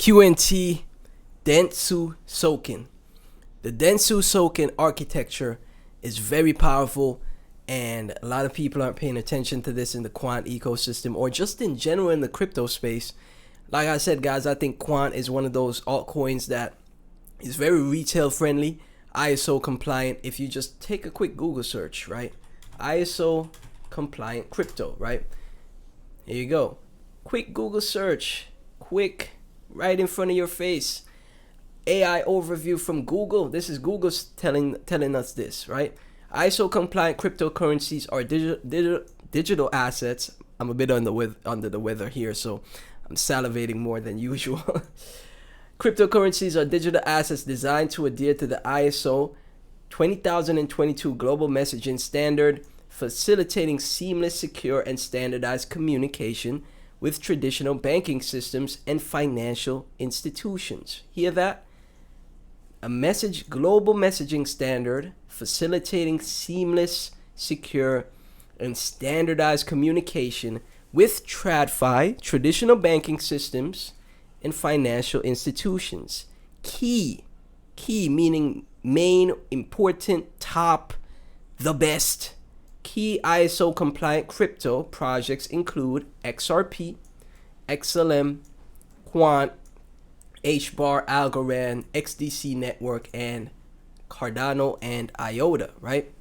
QNT Dentsu Soken. The Dentsu Soken architecture is very powerful, and a lot of people aren't paying attention to this in the quant ecosystem or just in general in the crypto space. Like I said, guys, I think Quant is one of those altcoins that is very retail friendly, ISO compliant. If you just take a quick Google search, right? ISO compliant crypto, right? Here you go. Quick Google search, quick, right in front of your face. AI overview from Google. This is Google's telling us this, right? ISO compliant cryptocurrencies are digital assets. I'm a bit under the weather here, so I'm salivating more than usual. Cryptocurrencies are digital assets designed to adhere to the ISO 20022 global messaging standard, facilitating seamless, secure, and standardized communication with traditional banking systems and financial institutions. Hear that? A global messaging standard facilitating seamless, secure, and standardized communication with TradFi, traditional banking systems, and financial institutions. Key meaning main, important, top, the best. Key ISO compliant crypto projects include XRP, XLM, Quant, HBAR, Algorand, XDC Network, and Cardano and IOTA, right?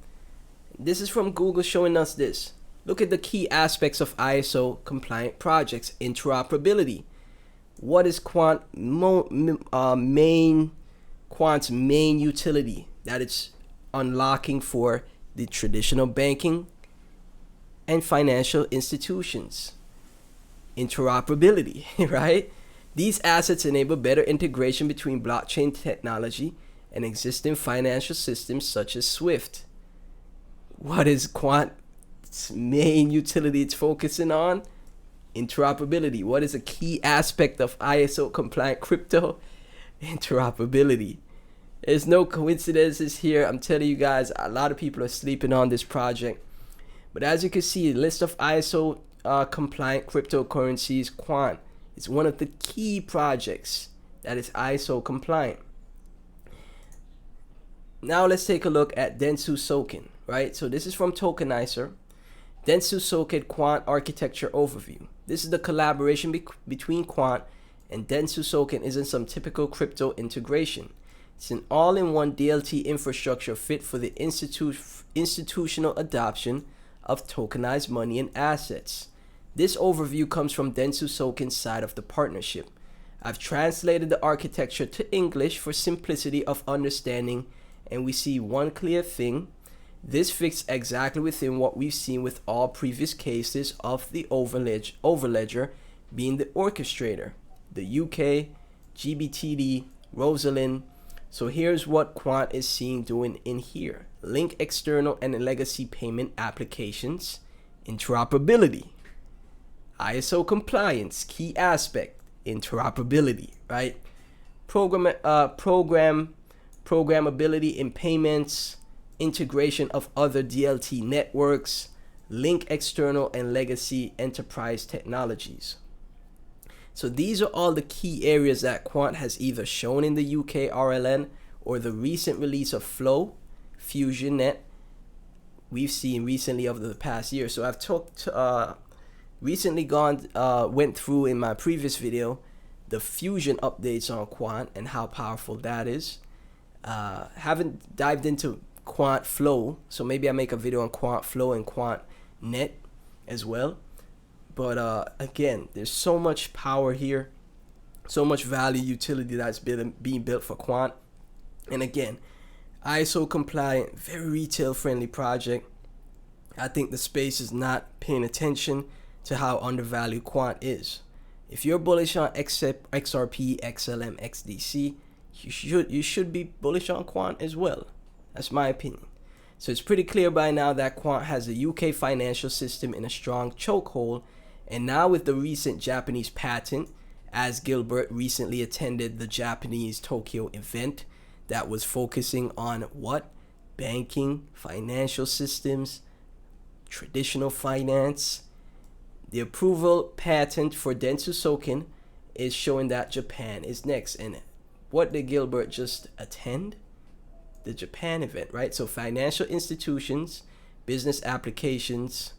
This is from Google showing us this. Look at the key aspects of ISO compliant projects. Interoperability. What is Quant's main utility that it's unlocking for the traditional banking and financial institutions? Interoperability, right? These assets enable better integration between blockchain technology and existing financial systems such as SWIFT. What is Quant's main utility it's focusing on? Interoperability. What is a key aspect of ISO compliant crypto? Interoperability. There's no coincidences here. I'm telling you guys, a lot of people are sleeping on this project. But as you can see, a list of ISO compliant cryptocurrencies, Quant is one of the key projects that is ISO compliant. Now let's take a look at Dentsu Soken, right? So this is from Tokenizer. Dentsu Soken Quant Architecture Overview. This is the collaboration between Quant and Dentsu Soken isn't some typical crypto integration. It's an all-in-one DLT infrastructure fit for the institutional adoption of tokenized money and assets. This overview comes from Dentsu Soken's side of the partnership. I've translated the architecture to English for simplicity of understanding, and we see one clear thing. This fits exactly within what we've seen with all previous cases of the overledger being the orchestrator, the UK, GBTD, Rosalind. So here's what Quant is seen doing in here. Link external and legacy payment applications. Interoperability. ISO compliance, key aspect. Interoperability, right? Programmability in payments. Integration of other DLT networks, link external and legacy enterprise technologies. So these are all the key areas that Quant has either shown in the UK RLN or the recent release of Flow, FusionNet, we've seen recently over the past year. So I've went through in my previous video the Fusion updates on Quant and how powerful that is. Haven't dived into Quant Flow, so maybe I make a video on Quant Flow and Quant Net as well. But again, there's so much power here, so much value utility that's being built for Quant. And again, ISO compliant, very retail friendly project. I think the space is not paying attention to how undervalued Quant is. If you're bullish on XRP, XLM, XDC, you should be bullish on Quant as well. That's my opinion. So it's pretty clear by now that Quant has the UK financial system in a strong chokehold. And now with the recent Japanese patent, as Gilbert recently attended the Japanese Tokyo event that was focusing on what? Banking, financial systems, traditional finance. The approval patent for Dentsu Soken is showing that Japan is next. And what did Gilbert just attend? The Japan event, right? So financial institutions, business applications,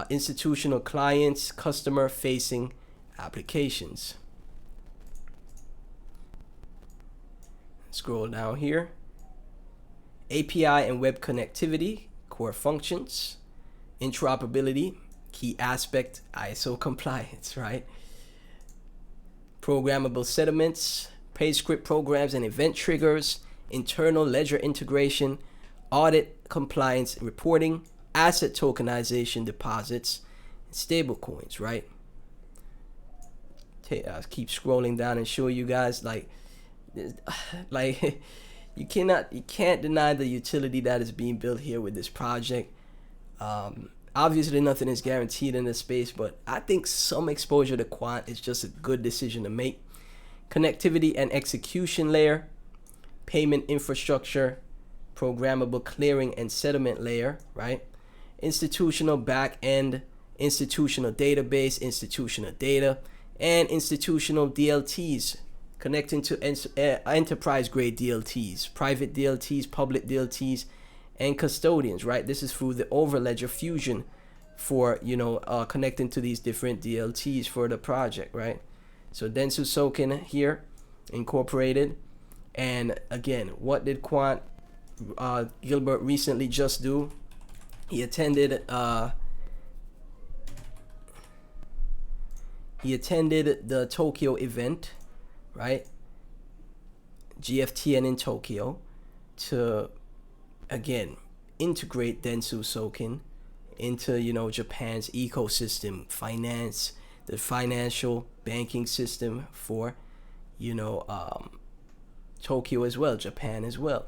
institutional clients, customer facing applications. Scroll down here. API and web connectivity, core functions, interoperability, key aspect, ISO compliance, right? Programmable settlements, page script programs and event triggers, internal ledger integration, audit compliance reporting, asset tokenization, deposits, stablecoins, right? I'll keep scrolling down and show you guys like you can't deny the utility that is being built here with this project. Obviously nothing is guaranteed in this space, but I think some exposure to Quant is just a good decision to make. Connectivity and execution layer, payment infrastructure, programmable clearing and settlement layer, right? Institutional back end, institutional database, institutional data, and institutional DLTs, connecting to enterprise grade DLTs, private DLTs, public DLTs, and custodians, right? This is through the Overledger fusion for, connecting to these different DLTs for the project, right? So Dentsu Soken here, incorporated. And again, what did Quant Gilbert recently just do? He attended the Tokyo event, right? GFTN in Tokyo, to again integrate Dentsu Soken into Japan's ecosystem, finance, the financial banking system for Tokyo as well, Japan as well.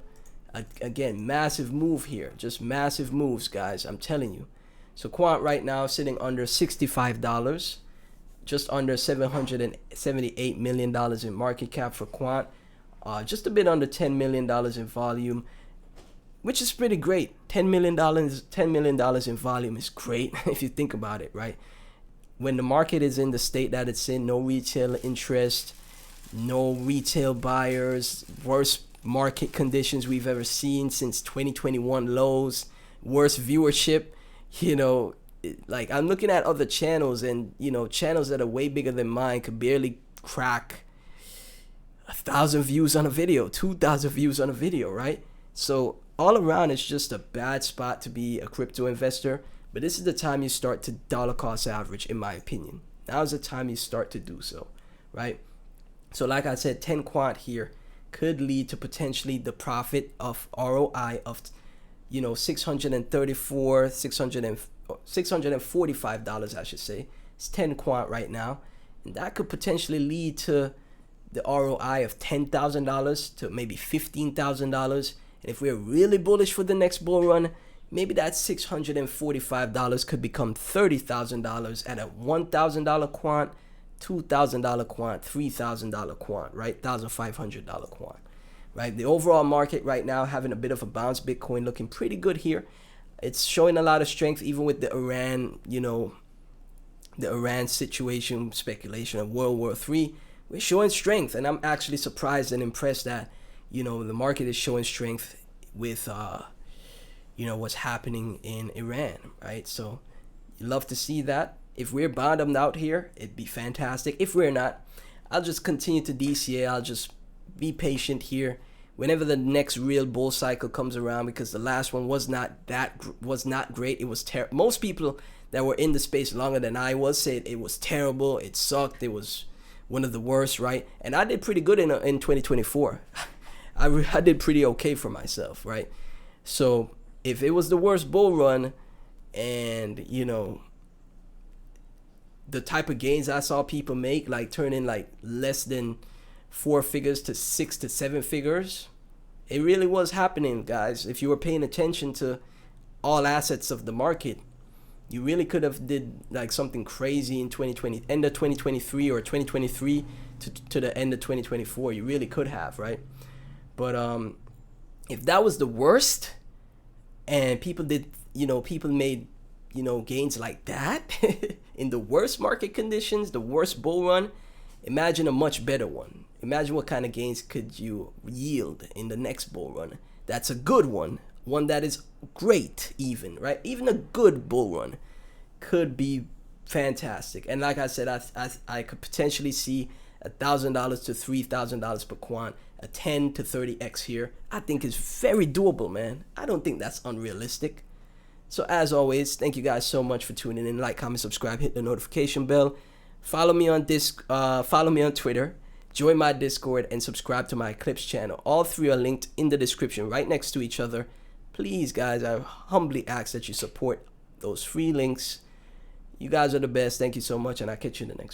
Again, massive move here, just massive moves, guys, I'm telling you. So Quant right now sitting under $65, just under $778 million in market cap for Quant, just a bit under $10 million in volume, which is pretty great. $10 million in volume is great if you think about it, right? When the market is in the state that it's in, no retail interest, no retail buyers, worst market conditions we've ever seen since 2021 lows, worst viewership, like I'm looking at other channels, and channels that are way bigger than mine could barely crack 1,000 views on a video, 2,000 views on a video, right? So all around, it's just a bad spot to be a crypto investor. But this is the time you start to dollar cost average, in my opinion. Now's the time you start to do so, right? So like I said, 10 Quant here could lead to potentially the profit of ROI of $645, I should say. It's 10 Quant right now, and that could potentially lead to the ROI of $10,000 to maybe $15,000. And if we're really bullish for the next bull run, maybe that $645 could become $30,000 at a $1,000 Quant, $2,000 Quant, $3,000 Quant, right? $1,500 Quant, right? The overall market right now having a bit of a bounce. Bitcoin looking pretty good here. It's showing a lot of strength, even with the Iran, the Iran situation, speculation of World War III. We're showing strength, and I'm actually surprised and impressed that, the market is showing strength with, what's happening in Iran, right? So you love to see that. If we're bottomed out here, it'd be fantastic. If we're not, I'll just continue to DCA. I'll just be patient here whenever the next real bull cycle comes around, because the last one was not great. It was terrible. Most people that were in the space longer than I was said it was terrible. It sucked. It was one of the worst, right? And I did pretty good in 2024. I did pretty okay for myself, right? So if it was the worst bull run, and the type of gains I saw people make, like turning like less than 4 figures to 6 to 7 figures, it really was happening, guys. If you were paying attention to all assets of the market, you really could have did like something crazy in 2020, end of 2023, or 2023 to the end of 2024. You really could have, right? But if that was the worst, and people made gains like that in the worst market conditions, the worst bull run, imagine a much better one. Imagine what kind of gains could you yield in the next bull run. That's a good one that is great, even, right? Even a good bull run could be fantastic. And like I said, I could potentially see $1,000 to $3,000 per quant, a 10 to 30x here. I think is very doable, man. I don't think that's unrealistic. So as always, thank you guys so much for tuning in. Like, comment, subscribe, hit the notification bell. Follow me on Twitter. Join my Discord and subscribe to my Eclipse channel. All three are linked in the description right next to each other. Please, guys, I humbly ask that you support those free links. You guys are the best. Thank you so much, and I'll catch you in the next one.